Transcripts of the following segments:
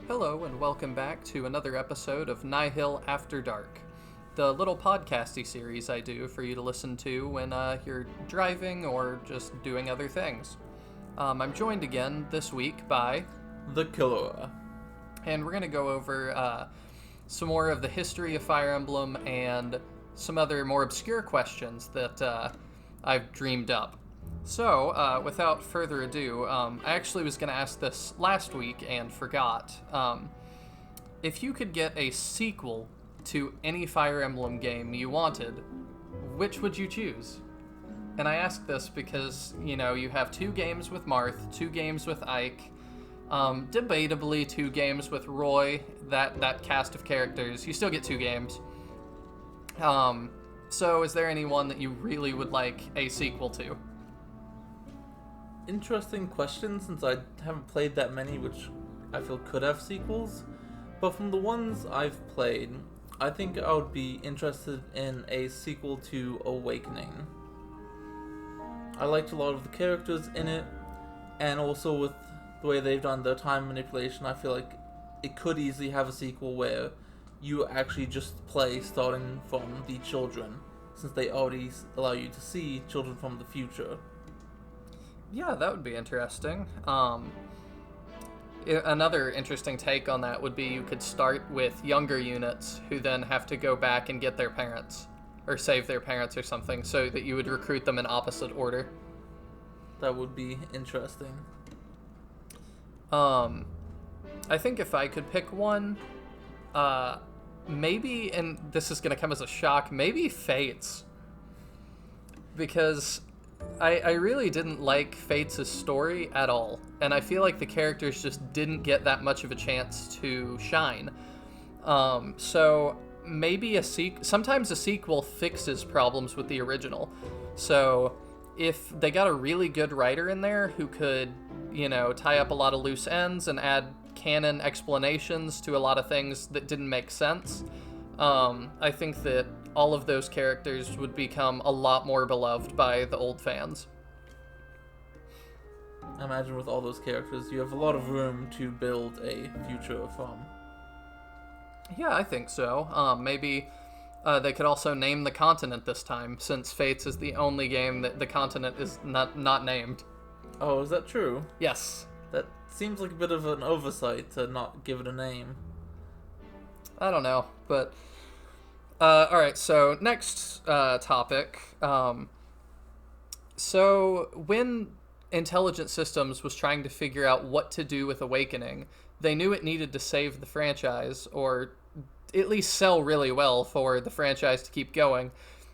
Hello, and welcome back to another episode of Nihil After Dark, the little podcasty series I do for you to listen to when you're driving or just doing other things. I'm joined again this week by The Killer. And we're going to go over some more of the history of Fire Emblem and some other more obscure questions that I've dreamed up. So, without further ado, I actually was going to ask this last week and forgot. If you could get a sequel to any Fire Emblem game you wanted, which would you choose? And I ask this because, you have 2 games with Marth, 2 games with Ike, debatably 2 games with Roy, that cast of characters. You still get 2 games. So is there anyone that you really would like a sequel to? Interesting question, since I haven't played that many which I feel could have sequels. But from the ones I've played, I think I would be interested in a sequel to Awakening. I liked a lot of the characters in it, and also with the way they've done their time manipulation, I feel like it could easily have a sequel where you actually just play starting from the children, since they already allow you to see children from the future. Yeah, that would be interesting. Another interesting take on that would be you could start with younger units who then have to go back and get their parents, or save their parents or something, so that you would recruit them in opposite order. That would be interesting. I think if I could pick one, maybe, and this is going to come as a shock, maybe Fates. Because I really didn't like Fates' story at all, and I feel like the characters just didn't get that much of a chance to shine. So maybe sometimes a sequel fixes problems with the original. So if they got a really good writer in there who could, tie up a lot of loose ends and add canon explanations to a lot of things that didn't make sense, I think that all of those characters would become a lot more beloved by the old fans. I imagine with all those characters, you have a lot of room to build a future from. Yeah, I think so. Maybe they could also name the continent this time, since Fates is the only game that the continent is not named. Oh, is that true? Yes. That seems like a bit of an oversight to not give it a name. I don't know, but alright, so next topic. So when Intelligent Systems was trying to figure out what to do with Awakening, they knew it needed to save the franchise, or at least sell really well for the franchise to keep going.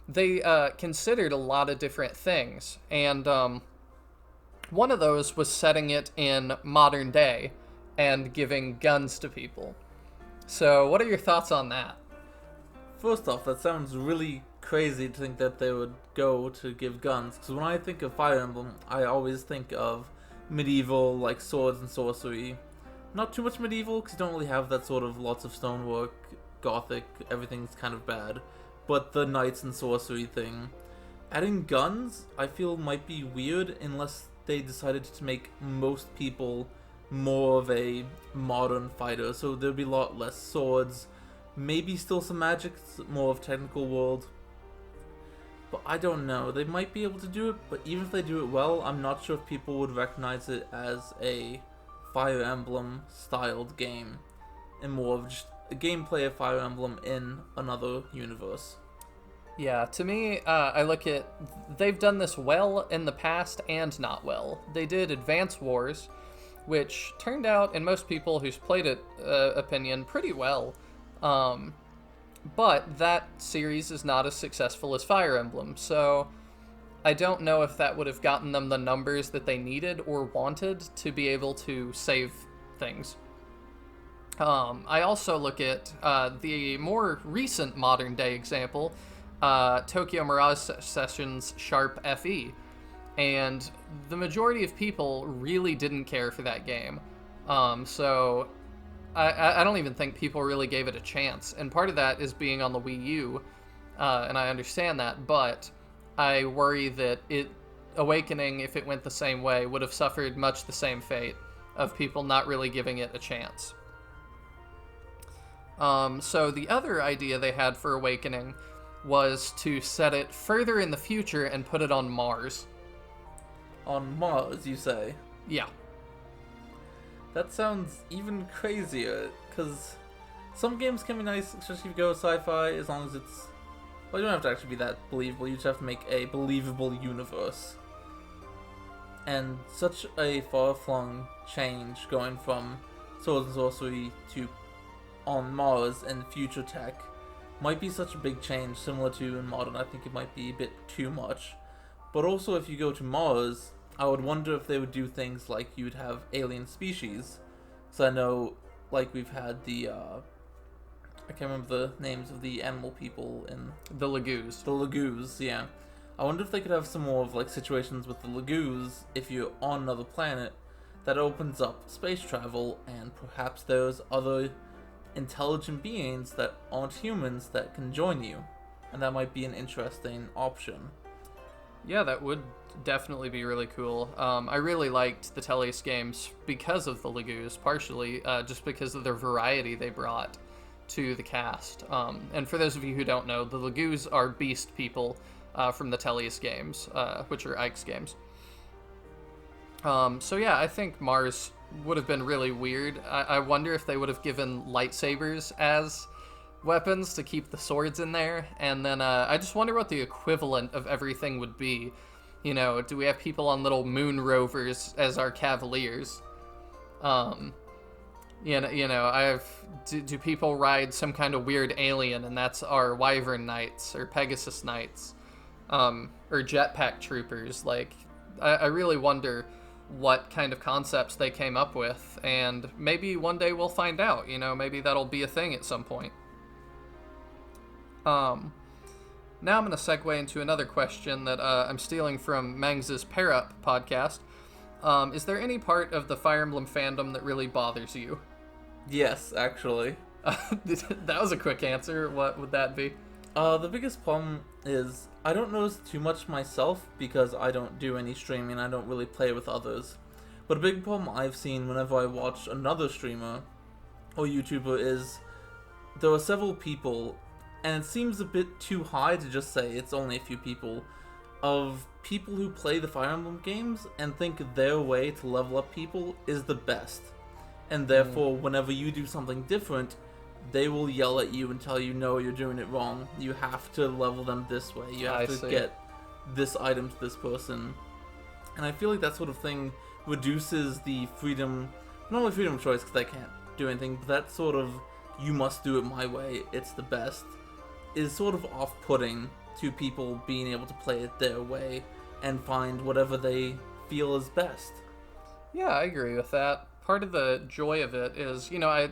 They considered a lot of different things, and one of those was setting it in modern day and giving guns to people. So what are your thoughts on that? First off, that sounds really crazy to think that they would go to give guns, because when I think of Fire Emblem, I always think of medieval, like swords and sorcery. Not too much medieval, because you don't really have that sort of lots of stonework, gothic, everything's kind of bad, but the knights and sorcery thing. Adding guns, I feel might be weird unless they decided to make most people more of a modern fighter, so there'd be a lot less swords, maybe still some magic, more of technical world. But I don't know, they might be able to do it, but even if they do it well, I'm not sure if people would recognize it as a Fire Emblem styled game, and more of just a gameplay of Fire Emblem in another universe. Yeah, to me, I look at, they've done this well in the past and not well. They did Advance Wars, which turned out, in most people who's played it, opinion, pretty well. But that series is not as successful as Fire Emblem, so I don't know if that would have gotten them the numbers that they needed or wanted to be able to save things. I also look at the more recent modern day example, Tokyo Mirage Sessions Sharp FE, and the majority of people really didn't care for that game. So I don't even think people really gave it a chance, and part of that is being on the Wii U, and I understand that, but I worry that Awakening, if it went the same way, would have suffered much the same fate of people not really giving it a chance. So the other idea they had for Awakening was to set it further in the future and put it on Mars. On Mars, you say? Yeah. That sounds even crazier, because some games can be nice, especially if you go sci-fi, as long as it's... Well, you don't have to actually be that believable, you just have to make a believable universe. And such a far-flung change going from swords and sorcery to on Mars and future tech might be such a big change, similar to in modern. I think it might be a bit too much. But also, if you go to Mars, I would wonder if they would do things like you'd have alien species. So I know, like, we've had the, I can't remember the names of the animal people in... The Lagoos. The Lagoos, yeah. I wonder if they could have some more of, like, situations with the Lagoos, if you're on another planet, that opens up space travel, and perhaps there's other intelligent beings that aren't humans that can join you. And that might be an interesting option. Yeah, that would definitely be really cool. I really liked the Tellius games because of the Lagoos, partially just because of their variety they brought to the cast. And for those of you who don't know, the Lagoos are beast people from the Tellius games, which are Ike's games. So yeah, I think Mars would have been really weird. I wonder if they would have given lightsabers as weapons to keep the swords in there, and then I just wonder what the equivalent of everything would be. You know, do we have people on little moon rovers as our cavaliers? Do people ride some kind of weird alien, and that's our Wyvern Knights or Pegasus Knights, or jetpack troopers? Like, I really wonder what kind of concepts they came up with, and maybe one day we'll find out. You know, maybe that'll be a thing at some point. Now I'm going to segue into another question that I'm stealing from Mangs' Pair Up podcast. Is there any part of the Fire Emblem fandom that really bothers you? Yes, actually. That was a quick answer. What would that be? The biggest problem is I don't notice too much myself because I don't do any streaming. I don't really play with others. But a big problem I've seen whenever I watch another streamer or YouTuber is there are several people, and it seems a bit too high to just say it's only a few people, of people who play the Fire Emblem games and think their way to level up people is the best. And therefore, whenever you do something different, they will yell at you and tell you, no, you're doing it wrong. You have to level them this way. You have to get this item to this person. And I feel like that sort of thing reduces the freedom, not only freedom of choice because I can't do anything, but that sort of, you must do it my way, it's the best, is sort of off-putting to people being able to play it their way and find whatever they feel is best. Yeah, I agree with that. Part of the joy of it is, you know,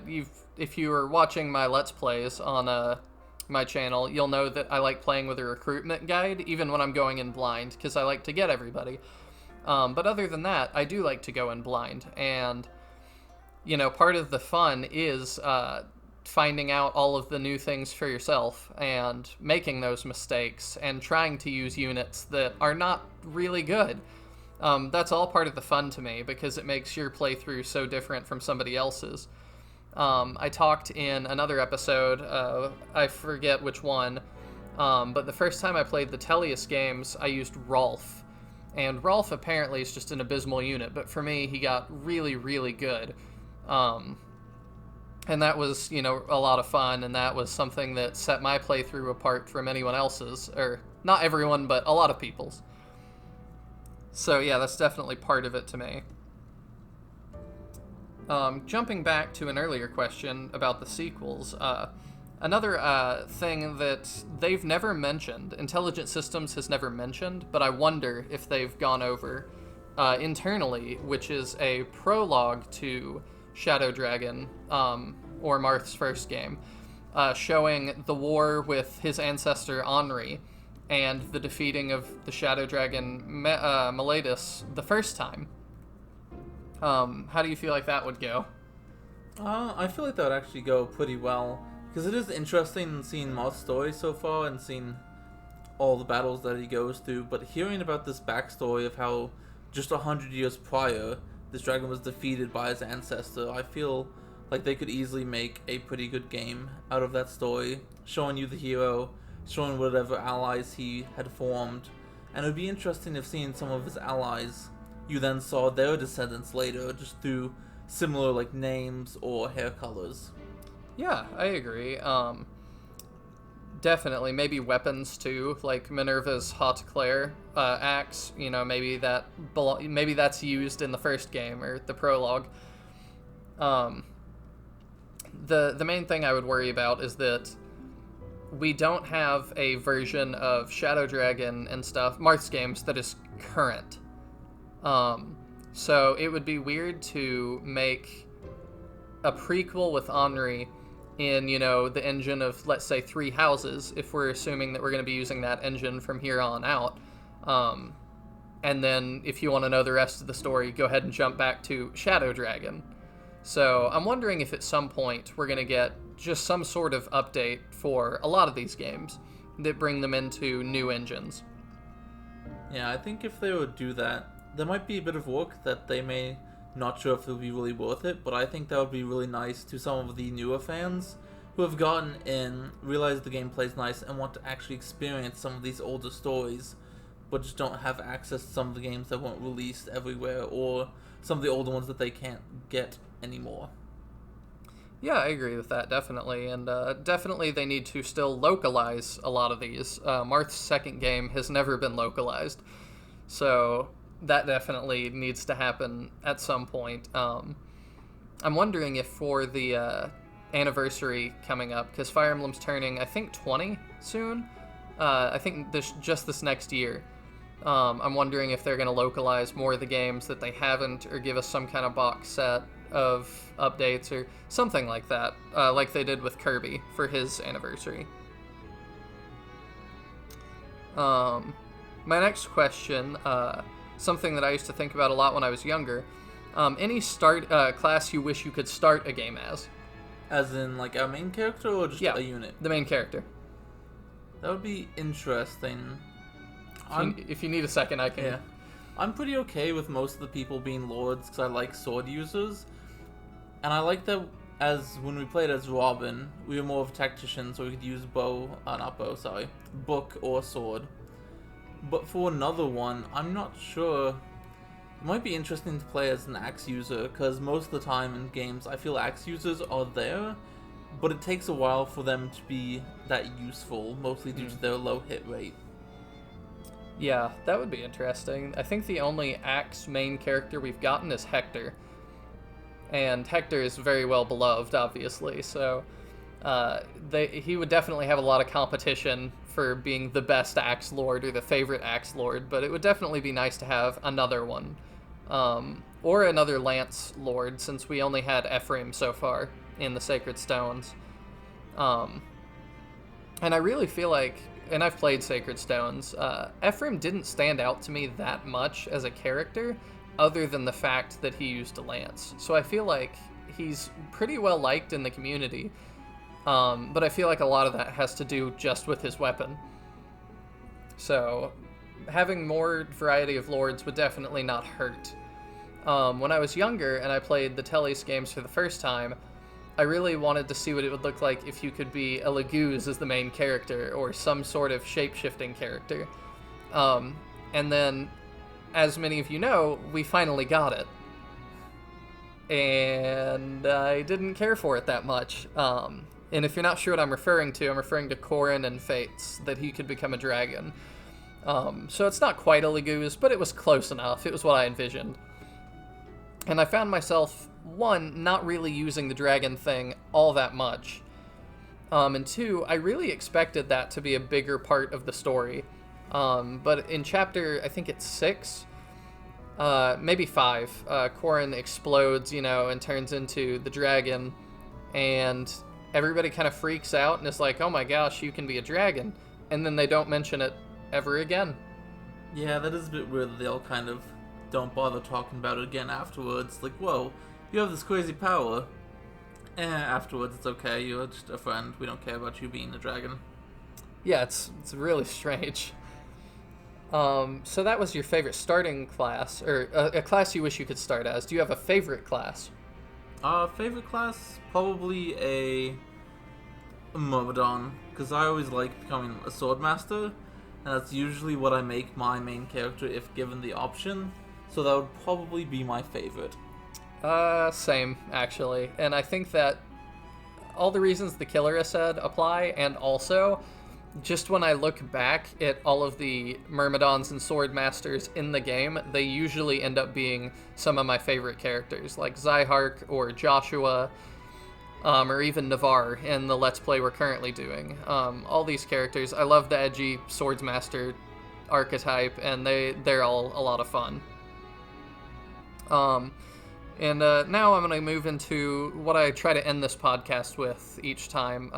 if you are watching my Let's Plays on my channel, you'll know that I like playing with a recruitment guide, even when I'm going in blind, because I like to get everybody. But other than that, I do like to go in blind, and, you know, part of the fun is finding out all of the new things for yourself and making those mistakes and trying to use units that are not really good. That's all part of the fun to me because it makes your playthrough so different from somebody else's. I talked in another episode, I forget which one, but the first time I played the Tellius games, I used Rolf. And Rolf apparently is just an abysmal unit, but for me, he got really, really good. And that was, you know, a lot of fun, and that was something that set my playthrough apart from anyone else's, or not everyone, but a lot of people's. So yeah, that's definitely part of it to me. Jumping back to an earlier question about the sequels, another thing that they've never mentioned, Intelligent Systems has never mentioned, but I wonder if they've gone over internally, which is a prologue to Shadow Dragon, or Marth's first game, showing the war with his ancestor Henri, and the defeating of the Shadow Dragon Miletus the first time. How do you feel like that would go? I feel like that would actually go pretty well, because it is interesting seeing Marth's story so far and seeing all the battles that he goes through, but hearing about this backstory of how just 100 years prior this dragon was defeated by his ancestor, I feel Like, they could easily make a pretty good game out of that story, showing you the hero, showing whatever allies he had formed. And it would be interesting if seeing some of his allies, you then saw their descendants later, just through similar, like, names or hair colors. Yeah, I agree. Definitely, maybe weapons too, like Minerva's Haute Claire axe. You know, maybe that's used in the first game or the prologue. The main thing I would worry about is that we don't have a version of Shadow Dragon and stuff, Marth's games, that is current. So it would be weird to make a prequel with Henri in, you know, the engine of, let's say, 3 houses, if we're assuming that we're going to be using that engine from here on out. And then if you want to know the rest of the story, go ahead and jump back to Shadow Dragon. So I'm wondering if at some point we're going to get just some sort of update for a lot of these games that bring them into new engines. Yeah, I think if they would do that, there might be a bit of work that they may not sure if it'll be really worth it, but I think that would be really nice to some of the newer fans who have gotten in, realize the gameplay's nice, and want to actually experience some of these older stories, but just don't have access to some of the games that weren't released everywhere, or some of the older ones that they can't get anymore. Yeah, I agree with that, definitely. And definitely they need to still localize a lot of these. Marth's second game has never been localized, so that definitely needs to happen at some point. I'm wondering if for the anniversary coming up, because Fire Emblem's turning, I think, 20 soon. I think this next year. I'm wondering if they're going to localize more of the games that they haven't, or give us some kind of box set of updates or something like that, like they did with Kirby for his anniversary. My next question, something that I used to think about a lot when I was younger. Any class you wish you could start a game as? As in, like, a main character or just a unit? The main character. That would be interesting. If you need a second, I can... Yeah. I'm pretty okay with most of the people being lords because I like sword users. And I like that as when we played as Robin, we were more of a tactician, so we could use book or sword. But for another one, I'm not sure. It might be interesting to play as an axe user, because most of the time in games, I feel axe users are there, but it takes a while for them to be that useful, mostly due to their low hit rate. Yeah, that would be interesting. I think the only axe main character we've gotten is Hector. And Hector is very well beloved, obviously, so he would definitely have a lot of competition for being the best Axe Lord or the favorite Axe Lord, but it would definitely be nice to have another one. Or another Lance Lord, since we only had Ephraim so far in the Sacred Stones. And I really feel like, and I've played Sacred Stones, Ephraim didn't stand out to me that much as a character, other than the fact that he used a lance. So I feel like he's pretty well liked in the community, but I feel like a lot of that has to do just with his weapon. So having more variety of lords would definitely not hurt. When I was younger and I played the Telly's games for the first time, I really wanted to see what it would look like if you could be a Laguz as the main character, or some sort of shape-shifting character. And then, as many of you know, we finally got it. And I didn't care for it that much. And if you're not sure what I'm referring to Corrin and Fates, that he could become a dragon. So it's not quite a Laguz, but it was close enough. It was what I envisioned. And I found myself, one, not really using the dragon thing all that much. And two, I really expected that to be a bigger part of the story. But in chapter, I think it's 6, maybe 5, Corrin explodes, and turns into the dragon, and everybody kind of freaks out and is like, oh my gosh, you can be a dragon. And then they don't mention it ever again. Yeah, that is a bit weird that they all kind of don't bother talking about it again afterwards. Like, whoa, you have this crazy power. Afterwards it's okay, you're just a friend, we don't care about you being a dragon. Yeah, it's really strange. So that was your favorite starting class, or a class you wish you could start as. Do you have a favorite class? Favorite class? Probably a Myrmidon, because I always like becoming a swordmaster, and that's usually what I make my main character if given the option, so that would probably be my favorite. Same, actually. And I think that all the reasons the killer has said apply, and also, just when I look back at all of the Myrmidons and Swordmasters in the game, they usually end up being some of my favorite characters, like Zyhark or Joshua, or even Navarre in the Let's Play we're currently doing. All these characters, I love the edgy Swordsmaster archetype, and they're all a lot of fun. And now I'm going to move into what I try to end this podcast with each time.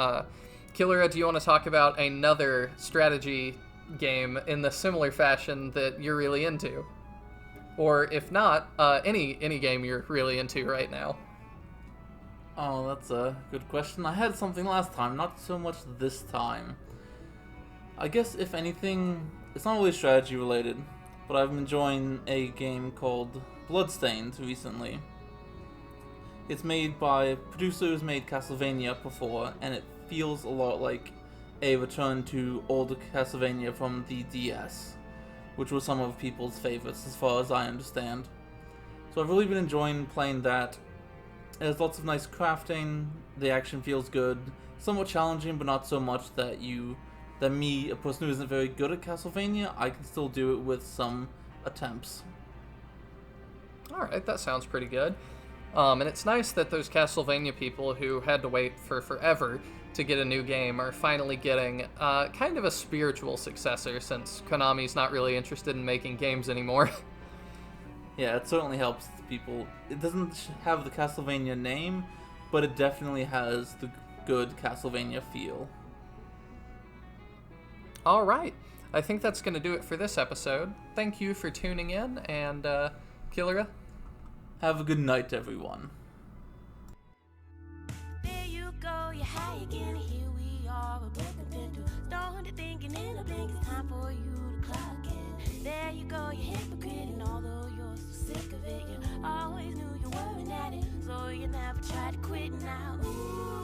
Killera, do you want to talk about another strategy game in the similar fashion that you're really into? Or if not, any game you're really into right now? Oh, that's a good question. I had something last time, not so much this time. I guess, if anything, it's not really strategy related, but I've been enjoying a game called Bloodstained recently. It's made by a producer who's made Castlevania before, and it feels a lot like a return to older Castlevania from the DS, which was some of people's favorites as far as I understand. So I've really been enjoying playing that. There's lots of nice crafting, the action feels good, somewhat challenging but not so much that me, a person who isn't very good at Castlevania, I can still do it with some attempts. Alright, that sounds pretty good. And it's nice that those Castlevania people who had to wait for forever to get a new game are finally getting kind of a spiritual successor, since Konami's not really interested in making games anymore. Yeah, it certainly helps people. It doesn't have the Castlevania name, but it definitely has the good Castlevania feel. Alright, I think that's going to do it for this episode. Thank you for tuning in, and Killera, have a good night, everyone. There you go, you're high again, here we are, we're breaking into stone to thinking in a blink, it's time for you to clock in. There you go, you're hypocrite, and although you're so sick of it, you always knew you weren't at it, so you never tried to quit now. Ooh.